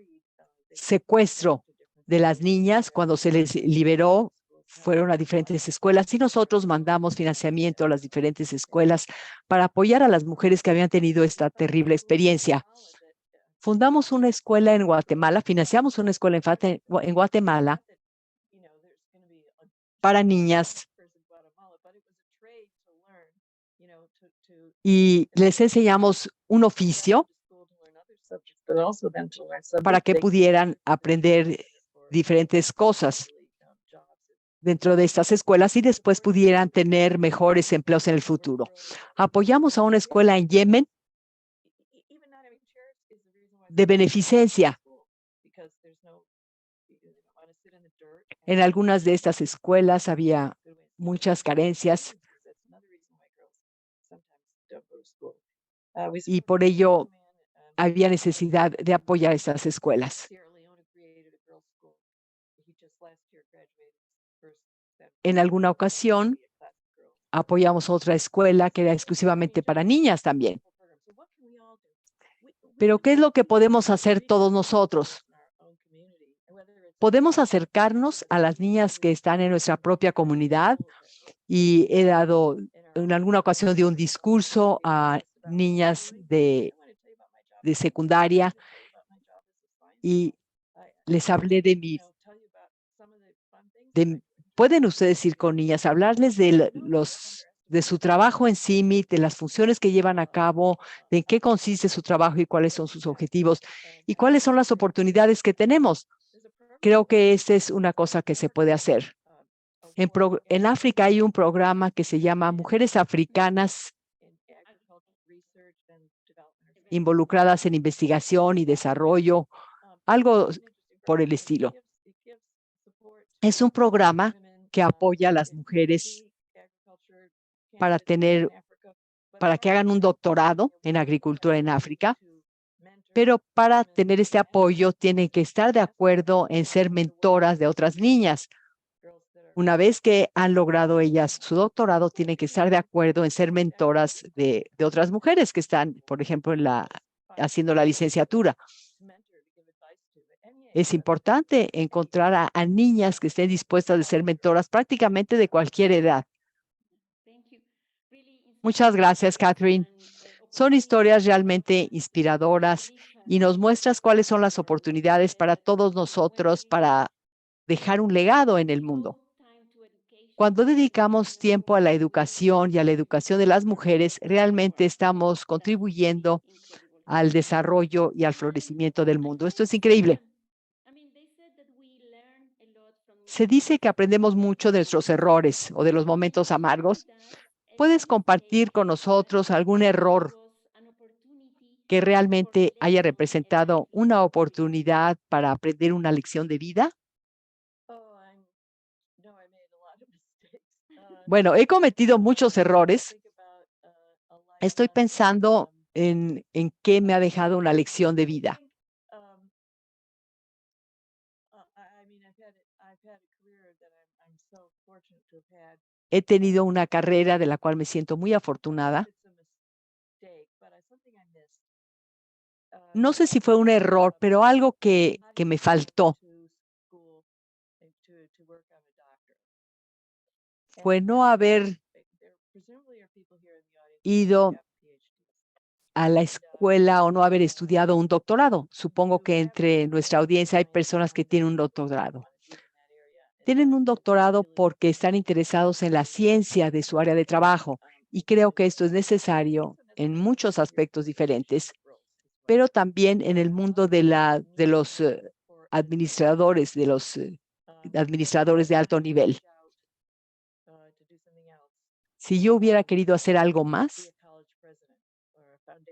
secuestro de las niñas. Cuando se les liberó, fueron a diferentes escuelas y nosotros mandamos financiamiento a las diferentes escuelas para apoyar a las mujeres que habían tenido esta terrible experiencia. Fundamos una escuela en Guatemala, financiamos una escuela en Guatemala para niñas y les enseñamos un oficio para que pudieran aprender diferentes cosas dentro de estas escuelas y después pudieran tener mejores empleos en el futuro. Apoyamos a una escuela en Yemen de beneficencia. En algunas de estas escuelas había muchas carencias y por ello había necesidad de apoyar estas escuelas. En alguna ocasión apoyamos otra escuela que era exclusivamente para niñas también. Pero ¿qué es lo que podemos hacer todos nosotros? Podemos acercarnos a las niñas que están en nuestra propia comunidad y he dado, en alguna ocasión di un discurso a niñas de secundaria y les hablé pueden ustedes ir con niñas, hablarles de su trabajo en CIMMYT, de las funciones que llevan a cabo, de en qué consiste su trabajo y cuáles son sus objetivos y cuáles son las oportunidades que tenemos. Creo que esta es una cosa que se puede hacer. En África hay un programa que se llama Mujeres Africanas involucradas en investigación y desarrollo, algo por el estilo. Es un programa que apoya a las mujeres para que hagan un doctorado en agricultura en África, pero para tener este apoyo tienen que estar de acuerdo en ser mentoras de otras niñas. Una vez que han logrado ellas su doctorado, tienen que estar de acuerdo en ser mentoras de otras mujeres que están, por ejemplo, haciendo la licenciatura. Es importante encontrar a niñas que estén dispuestas a ser mentoras prácticamente de cualquier edad. Muchas gracias, Catherine. Son historias realmente inspiradoras y nos muestras cuáles son las oportunidades para todos nosotros para dejar un legado en el mundo. Cuando dedicamos tiempo a la educación y a la educación de las mujeres, realmente estamos contribuyendo al desarrollo y al florecimiento del mundo. Esto es increíble. Se dice que aprendemos mucho de nuestros errores o de los momentos amargos. ¿Puedes compartir con nosotros algún error que realmente haya representado una oportunidad para aprender una lección de vida? Bueno, he cometido muchos errores. Estoy pensando en qué me ha dejado una lección de vida. He tenido una carrera de la cual me siento muy afortunada. No sé si fue un error, pero algo que me faltó fue no haber ido a la escuela o no haber estudiado un doctorado. Supongo que entre nuestra audiencia hay personas que tienen un doctorado. Tienen un doctorado porque están interesados en la ciencia de su área de trabajo y creo que esto es necesario en muchos aspectos diferentes, pero también en el mundo de los administradores, administradores de alto nivel. Si yo hubiera querido hacer algo más,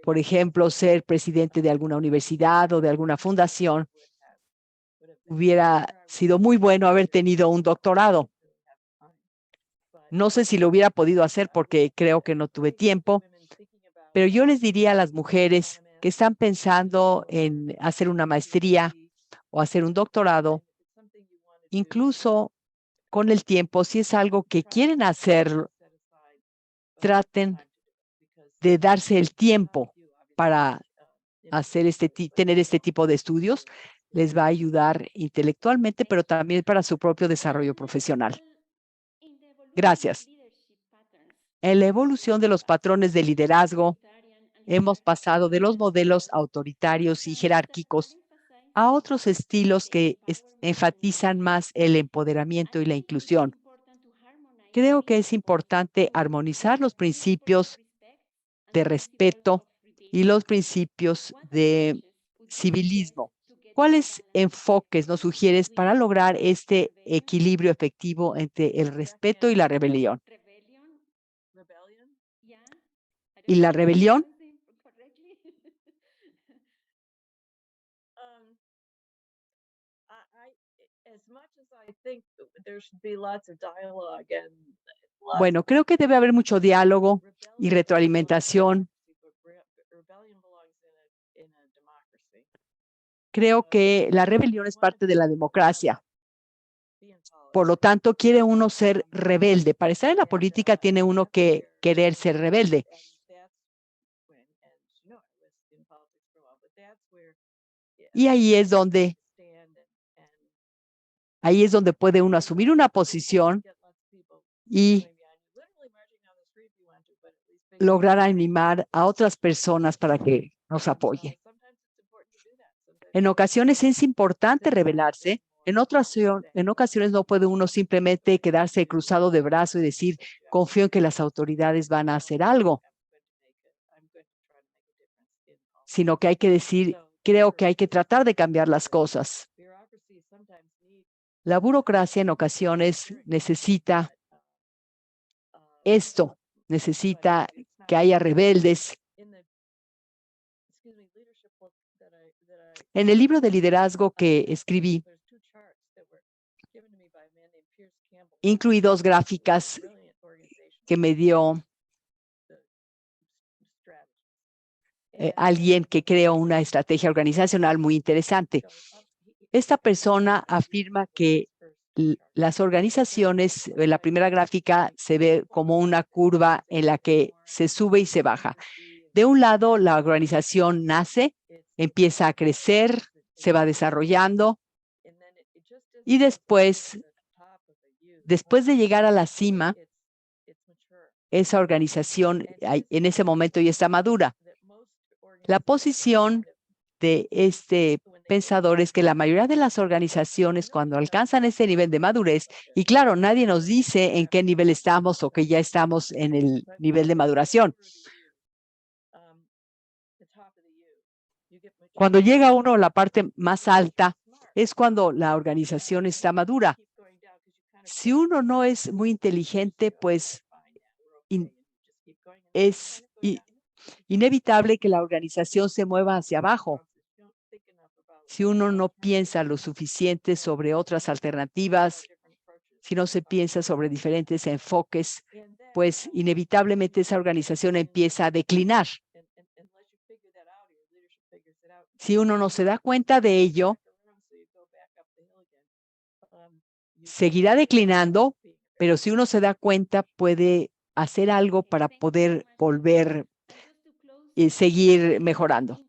por ejemplo, ser presidente de alguna universidad o de alguna fundación, hubiera sido muy bueno haber tenido un doctorado. No sé si lo hubiera podido hacer porque creo que no tuve tiempo, pero yo les diría a las mujeres que están pensando en hacer una maestría o hacer un doctorado, incluso con el tiempo, si es algo que quieren hacer, traten de darse el tiempo para hacer tener este tipo de estudios. Les va a ayudar intelectualmente, pero también para su propio desarrollo profesional. Gracias. En la evolución de los patrones de liderazgo, hemos pasado de los modelos autoritarios y jerárquicos a otros estilos que enfatizan más el empoderamiento y la inclusión. Creo que es importante armonizar los principios de respeto y los principios de civilismo. ¿Cuáles enfoques nos sugieres para lograr este equilibrio efectivo entre el respeto y la rebelión? ¿Y la rebelión? Bueno, creo que debe haber mucho diálogo y retroalimentación. Creo que la rebelión es parte de la democracia. Por lo tanto, quiere uno ser rebelde. Para estar en la política tiene uno que querer ser rebelde. Y ahí es donde puede uno asumir una posición y lograr animar a otras personas para que nos apoyen. En ocasiones es importante rebelarse. En ocasiones no puede uno simplemente quedarse cruzado de brazos y decir, confío en que las autoridades van a hacer algo, sino que hay que decir, creo que hay que tratar de cambiar las cosas. La burocracia en ocasiones necesita esto, necesita que haya rebeldes. En el libro de liderazgo que escribí, incluí 2 gráficas que me dio alguien que creó una estrategia organizacional muy interesante. Esta persona afirma que las organizaciones, en la primera gráfica se ve como una curva en la que se sube y se baja. De un lado, la organización nace, empieza a crecer, se va desarrollando Y después de llegar a la cima, esa organización en ese momento ya está madura. La posición de este pensador es que la mayoría de las organizaciones, cuando alcanzan ese nivel de madurez, y claro, nadie nos dice en qué nivel estamos o que ya estamos en el nivel de maduración. Cuando llega uno a la parte más alta, es cuando la organización está madura. Si uno no es muy inteligente, pues es inevitable que la organización se mueva hacia abajo. Si uno no piensa lo suficiente sobre otras alternativas, si no se piensa sobre diferentes enfoques, pues inevitablemente esa organización empieza a declinar. Si uno no se da cuenta de ello, seguirá declinando, pero si uno se da cuenta, puede hacer algo para poder volver y seguir mejorando.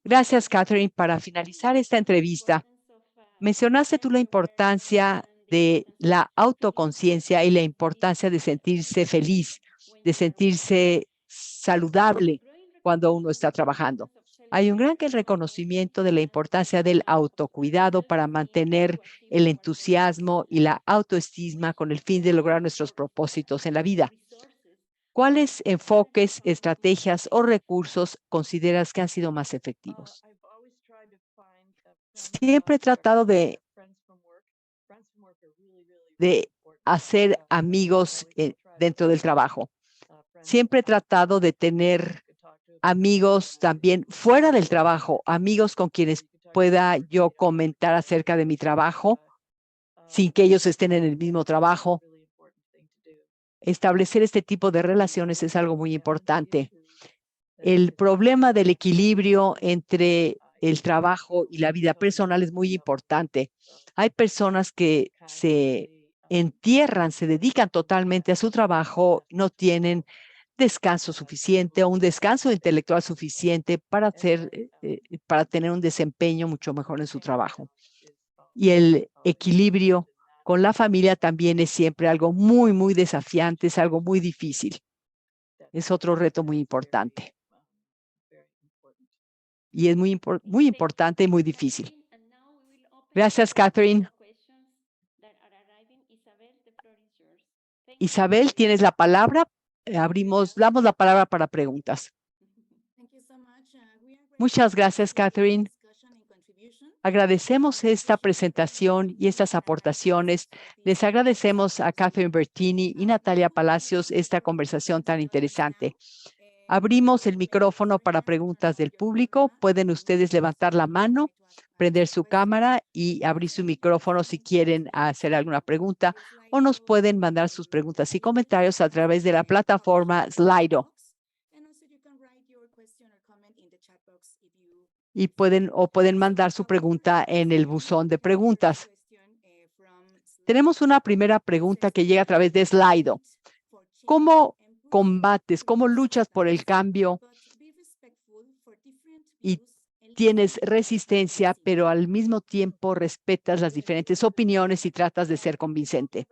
Gracias, Catherine. Para finalizar esta entrevista, mencionaste tú la importancia de la autoconciencia y la importancia de sentirse feliz, de sentirse saludable cuando uno está trabajando. Hay un gran reconocimiento de la importancia del autocuidado para mantener el entusiasmo y la autoestima con el fin de lograr nuestros propósitos en la vida. ¿Cuáles enfoques, estrategias o recursos consideras que han sido más efectivos? Siempre he tratado de hacer amigos dentro del trabajo. Siempre he tratado de tener amigos también fuera del trabajo, amigos con quienes pueda yo comentar acerca de mi trabajo sin que ellos estén en el mismo trabajo. Establecer este tipo de relaciones es algo muy importante. El problema del equilibrio entre el trabajo y la vida personal es muy importante. Hay personas que se entierran, se dedican totalmente a su trabajo, no tienen descanso suficiente o un descanso intelectual suficiente para tener un desempeño mucho mejor en su trabajo. Y el equilibrio con la familia también es siempre algo muy, muy desafiante, es algo muy difícil. Es otro reto muy importante. Y es muy importante y muy difícil. Gracias, Catherine. Isabel, tienes la palabra. Damos la palabra para preguntas. Muchas gracias, Catherine. Agradecemos esta presentación y estas aportaciones. Les agradecemos a Catherine Bertini y Natalia Palacios esta conversación tan interesante. Abrimos el micrófono para preguntas del público. Pueden ustedes levantar la mano, prender su cámara y abrir su micrófono si quieren hacer alguna pregunta, o nos pueden mandar sus preguntas y comentarios a través de la plataforma Slido. Y pueden mandar su pregunta en el buzón de preguntas. Tenemos una primera pregunta que llega a través de Slido. ¿Cómo combates, cómo luchas por el cambio y tienes resistencia, pero al mismo tiempo respetas las diferentes opiniones y tratas de ser convincente?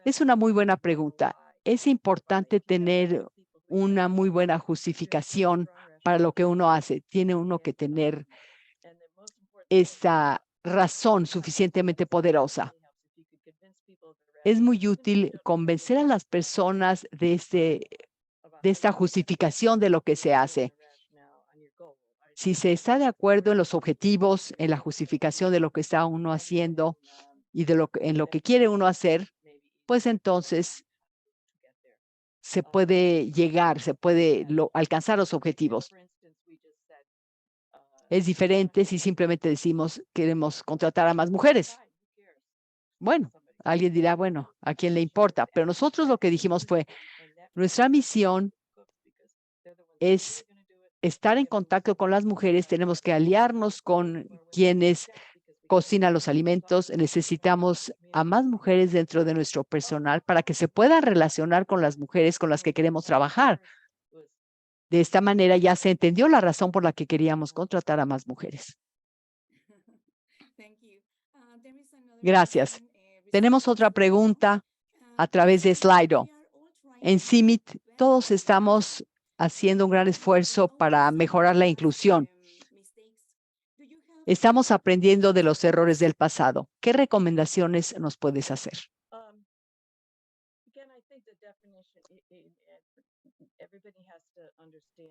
Es una muy buena pregunta. Es importante tener una muy buena justificación para lo que uno hace. Tiene uno que tener esa razón suficientemente poderosa. Es muy útil convencer a las personas de esta justificación de lo que se hace. Si se está de acuerdo en los objetivos, en la justificación de lo que está uno haciendo y en lo que quiere uno hacer, pues entonces se puede alcanzar los objetivos. Es diferente si simplemente decimos queremos contratar a más mujeres. Bueno, alguien dirá, bueno, ¿a quién le importa? Pero nosotros lo que dijimos fue, nuestra misión es estar en contacto con las mujeres, tenemos que aliarnos con quienes cocinan los alimentos, necesitamos a más mujeres dentro de nuestro personal para que se puedan relacionar con las mujeres con las que queremos trabajar. De esta manera ya se entendió la razón por la que queríamos contratar a más mujeres. Gracias. Tenemos otra pregunta a través de Slido. En CIMIT, todos estamos haciendo un gran esfuerzo para mejorar la inclusión. Estamos aprendiendo de los errores del pasado. ¿Qué recomendaciones nos puedes hacer?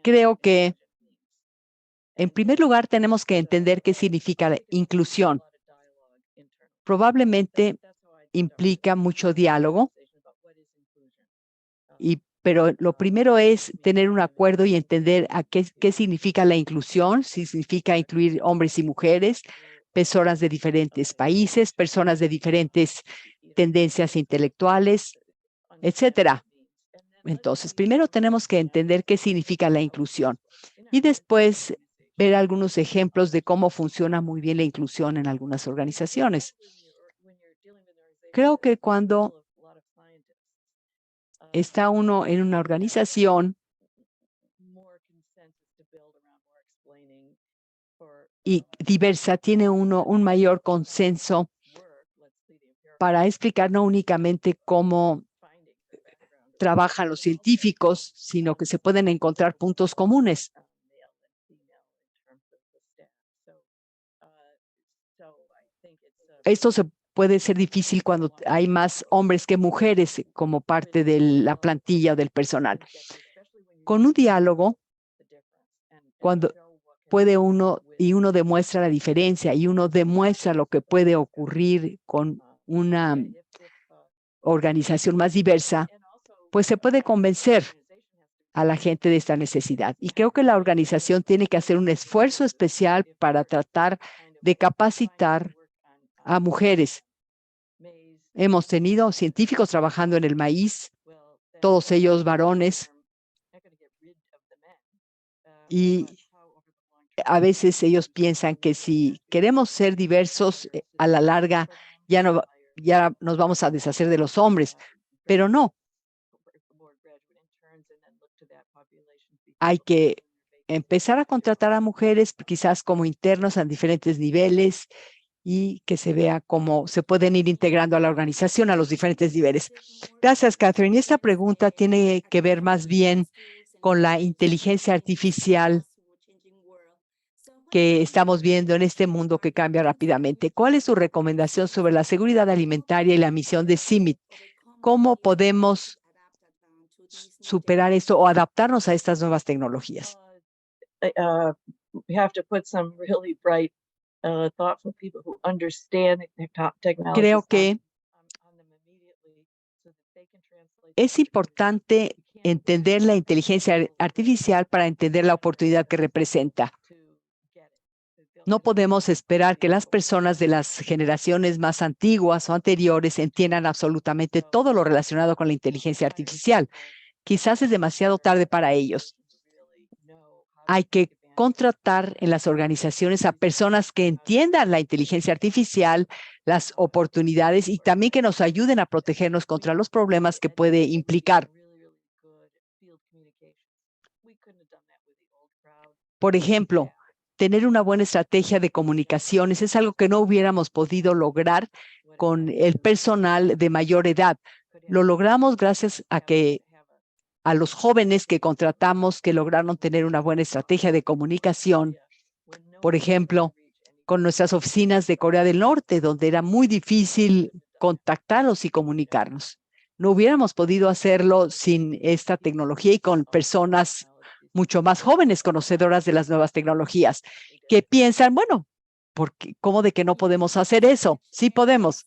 Creo que, en primer lugar, tenemos que entender qué significa la inclusión. Probablemente implica mucho diálogo, pero lo primero es tener un acuerdo y entender qué significa la inclusión, si significa incluir hombres y mujeres, personas de diferentes países, personas de diferentes tendencias intelectuales, etcétera. Entonces, primero tenemos que entender qué significa la inclusión y después ver algunos ejemplos de cómo funciona muy bien la inclusión en algunas organizaciones. Creo que cuando está uno en una organización y diversa, tiene uno un mayor consenso para explicar no únicamente cómo trabajan los científicos, sino que se pueden encontrar puntos comunes. Esto puede ser difícil cuando hay más hombres que mujeres como parte de la plantilla o del personal. Con un diálogo, cuando puede uno demuestra la diferencia y uno demuestra lo que puede ocurrir con una organización más diversa, pues se puede convencer a la gente de esta necesidad. Y creo que la organización tiene que hacer un esfuerzo especial para tratar de capacitar a mujeres. Hemos tenido científicos trabajando en el maíz, todos ellos varones, y a veces ellos piensan que si queremos ser diversos, a la larga ya nos vamos a deshacer de los hombres, pero no. Hay que empezar a contratar a mujeres, quizás como internos a diferentes niveles, y que se vea cómo se pueden ir integrando a la organización a los diferentes niveles. Gracias, Catherine. Esta pregunta tiene que ver más bien con la inteligencia artificial que estamos viendo en este mundo que cambia rápidamente. ¿Cuál es su recomendación sobre la seguridad alimentaria y la misión de CIMIT? ¿Cómo podemos superar esto o adaptarnos a estas nuevas tecnologías? We have to put some really bright, thoughtful people who understand the technology. Creo que es importante entender la inteligencia artificial para entender la oportunidad que representa. No podemos esperar que las personas de las generaciones más antiguas o anteriores entiendan absolutamente todo lo relacionado con la inteligencia artificial. Quizás es demasiado tarde para ellos. Hay que contratar en las organizaciones a personas que entiendan la inteligencia artificial, las oportunidades y también que nos ayuden a protegernos contra los problemas que puede implicar. Por ejemplo, tener una buena estrategia de comunicaciones es algo que no hubiéramos podido lograr con el personal de mayor edad. Lo logramos gracias a los jóvenes que contratamos que lograron tener una buena estrategia de comunicación. Por ejemplo, con nuestras oficinas de Corea del Norte, donde era muy difícil contactarlos y comunicarnos. No hubiéramos podido hacerlo sin esta tecnología y con personas mucho más jóvenes, conocedoras de las nuevas tecnologías, que piensan, bueno, ¿cómo de que no podemos hacer eso? Sí podemos.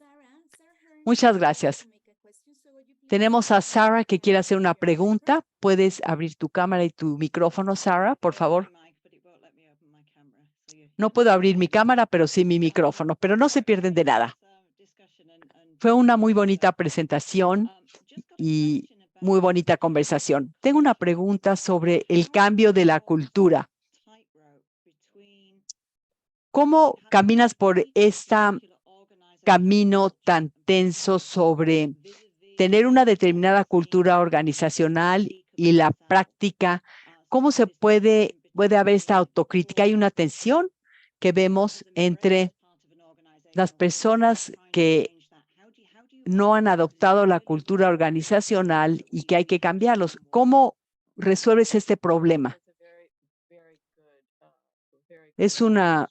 Muchas gracias. Tenemos a Sarah que quiere hacer una pregunta. ¿Puedes abrir tu cámara y tu micrófono, Sarah, por favor? No puedo abrir mi cámara, pero sí mi micrófono, pero no se pierden de nada. Fue una muy bonita presentación y muy bonita conversación. Tengo una pregunta sobre el cambio de la cultura. ¿Cómo caminas por este camino tan tenso sobre tener una determinada cultura organizacional y la práctica? ¿Cómo se puede haber esta autocrítica? Hay una tensión que vemos entre las personas que no han adoptado la cultura organizacional y que hay que cambiarlos. ¿Cómo resuelves este problema? Es una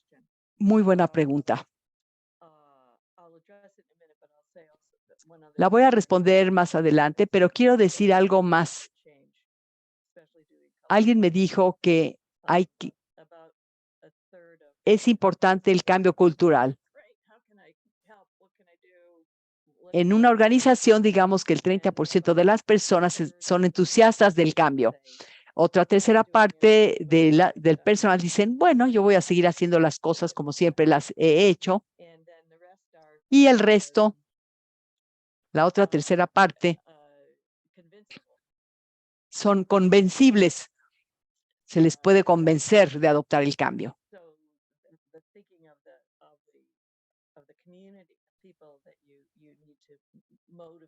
muy buena pregunta. La voy a responder más adelante, pero quiero decir algo más. Alguien me dijo que es importante el cambio cultural. En una organización, digamos que el 30% de las personas son entusiastas del cambio. Otra tercera parte del personal dicen, bueno, yo voy a seguir haciendo las cosas como siempre las he hecho. Y el resto, la otra tercera parte, son convencibles. Se les puede convencer de adoptar el cambio.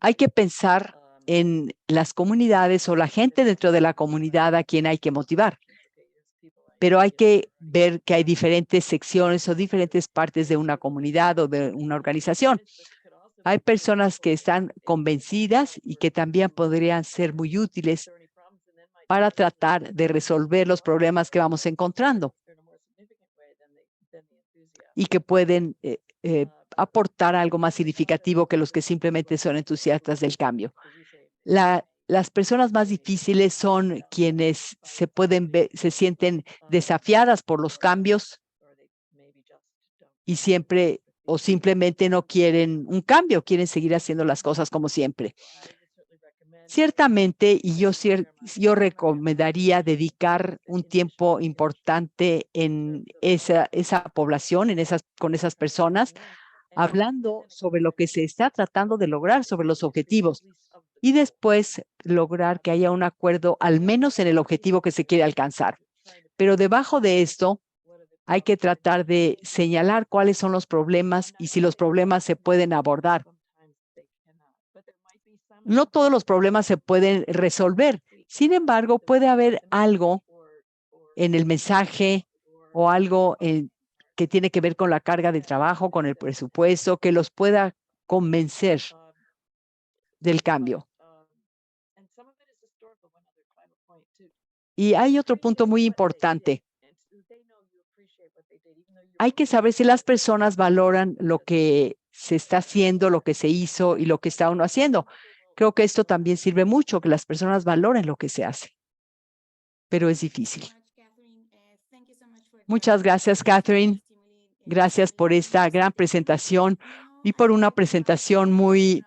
Hay que pensar en las comunidades o la gente dentro de la comunidad a quien hay que motivar. Pero hay que ver que hay diferentes secciones o diferentes partes de una comunidad o de una organización. Hay personas que están convencidas y que también podrían ser muy útiles para tratar de resolver los problemas que vamos encontrando y que pueden aportar algo más significativo que los que simplemente son entusiastas del cambio. Las personas más difíciles son quienes se sienten desafiadas por los cambios y siempre o simplemente no quieren un cambio, quieren seguir haciendo las cosas como siempre. Ciertamente, y yo recomendaría dedicar un tiempo importante en esa población, con esas personas, hablando sobre lo que se está tratando de lograr, sobre los objetivos, y después lograr que haya un acuerdo, al menos en el objetivo que se quiere alcanzar. Pero debajo de esto, hay que tratar de señalar cuáles son los problemas y si los problemas se pueden abordar. No todos los problemas se pueden resolver. Sin embargo, puede haber algo en el mensaje o algo que tiene que ver con la carga de trabajo, con el presupuesto, que los pueda convencer del cambio. Y hay otro punto muy importante. Hay que saber si las personas valoran lo que se está haciendo, lo que se hizo y lo que está uno haciendo. Creo que esto también sirve mucho, que las personas valoren lo que se hace. Pero es difícil. Muchas gracias, Catherine. Gracias por esta gran presentación y por una presentación muy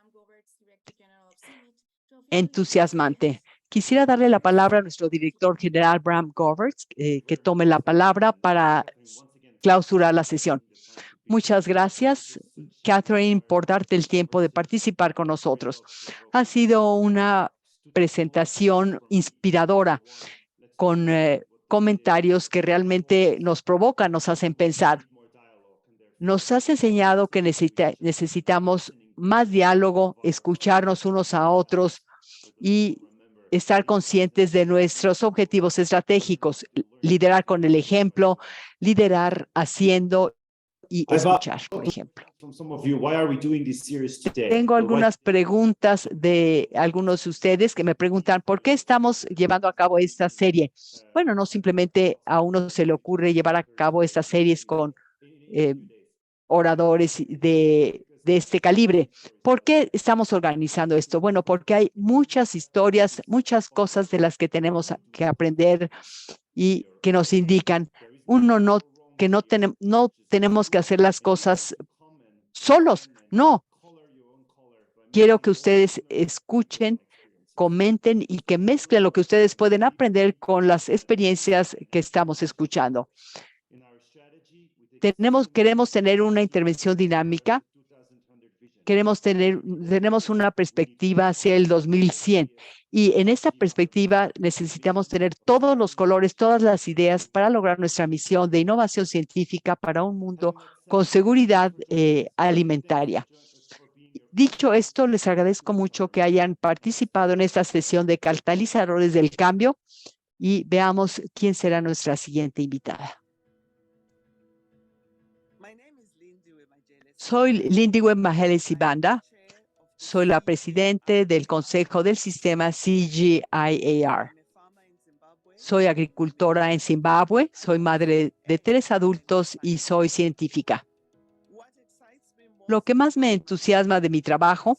entusiasmante. Quisiera darle la palabra a nuestro director general, Bram Govertz, que tome la palabra para clausurar la sesión. Muchas gracias, Catherine, por darte el tiempo de participar con nosotros. Ha sido una presentación inspiradora con comentarios que realmente nos provocan, nos hacen pensar. Nos has enseñado que necesitamos más diálogo, escucharnos unos a otros y estar conscientes de nuestros objetivos estratégicos, liderar con el ejemplo, liderar haciendo y escuchar, por ejemplo. Tengo algunas preguntas de algunos de ustedes que me preguntan, ¿por qué estamos llevando a cabo esta serie? Bueno, no simplemente a uno se le ocurre llevar a cabo estas series con oradores de este calibre. ¿Por qué estamos organizando esto? Bueno, porque hay muchas historias, muchas cosas de las que tenemos que aprender y que nos indican, que no tenemos que hacer las cosas solos. No. Quiero que ustedes escuchen, comenten y que mezclen lo que ustedes pueden aprender con las experiencias que estamos escuchando. Queremos tener una intervención dinámica. Tenemos una perspectiva hacia el 2100 y en esta perspectiva necesitamos tener todos los colores, todas las ideas para lograr nuestra misión de innovación científica para un mundo con seguridad alimentaria. Dicho esto, les agradezco mucho que hayan participado en esta sesión de catalizadores del cambio y veamos quién será nuestra siguiente invitada. Soy Lindiwe Mahele-Sibanda. Soy la presidente del Consejo del Sistema CGIAR. Soy agricultora en Zimbabue, soy madre de 3 adultos y soy científica. Lo que más me entusiasma de mi trabajo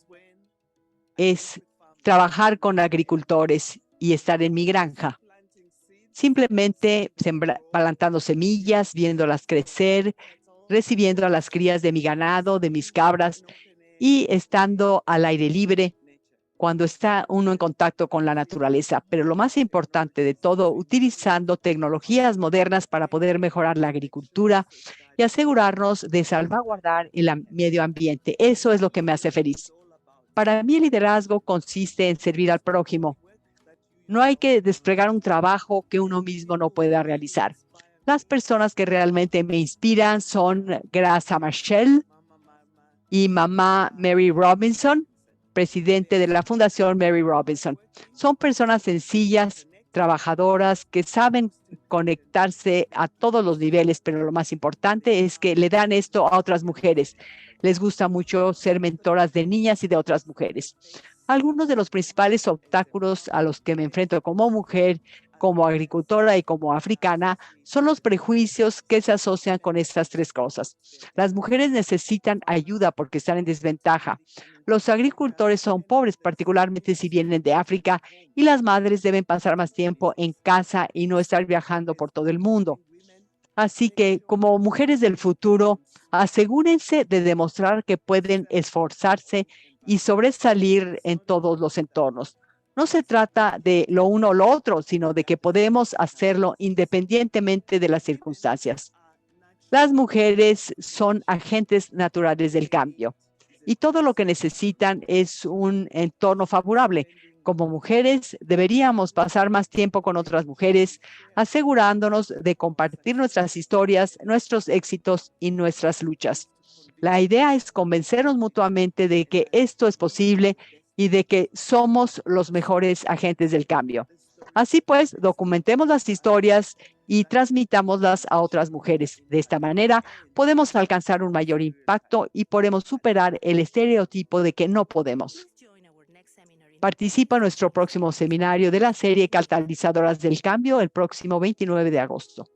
es trabajar con agricultores y estar en mi granja. Simplemente plantando semillas, viéndolas crecer, recibiendo a las crías de mi ganado, de mis cabras y estando al aire libre cuando está uno en contacto con la naturaleza. Pero lo más importante de todo, utilizando tecnologías modernas para poder mejorar la agricultura y asegurarnos de salvaguardar el medio ambiente. Eso es lo que me hace feliz. Para mí el liderazgo consiste en servir al prójimo. No hay que desplegar un trabajo que uno mismo no pueda realizar. Las personas que realmente me inspiran son Graça Machel y mamá Mary Robinson, presidente de la Fundación Mary Robinson. Son personas sencillas, trabajadoras, que saben conectarse a todos los niveles, pero lo más importante es que le dan esto a otras mujeres. Les gusta mucho ser mentoras de niñas y de otras mujeres. Algunos de los principales obstáculos a los que me enfrento como mujer, como agricultora y como africana, son los prejuicios que se asocian con estas 3 cosas. Las mujeres necesitan ayuda porque están en desventaja. Los agricultores son pobres, particularmente si vienen de África, y las madres deben pasar más tiempo en casa y no estar viajando por todo el mundo. Así que, como mujeres del futuro, asegúrense de demostrar que pueden esforzarse y sobresalir en todos los entornos. No se trata de lo uno o lo otro, sino de que podemos hacerlo independientemente de las circunstancias. Las mujeres son agentes naturales del cambio y todo lo que necesitan es un entorno favorable. Como mujeres, deberíamos pasar más tiempo con otras mujeres, asegurándonos de compartir nuestras historias, nuestros éxitos y nuestras luchas. La idea es convencernos mutuamente de que esto es posible y de que somos los mejores agentes del cambio. Así pues, documentemos las historias y transmitámoslas a otras mujeres. De esta manera, podemos alcanzar un mayor impacto y podemos superar el estereotipo de que no podemos. Participa en nuestro próximo seminario de la serie Catalizadoras del Cambio el próximo 29 de agosto.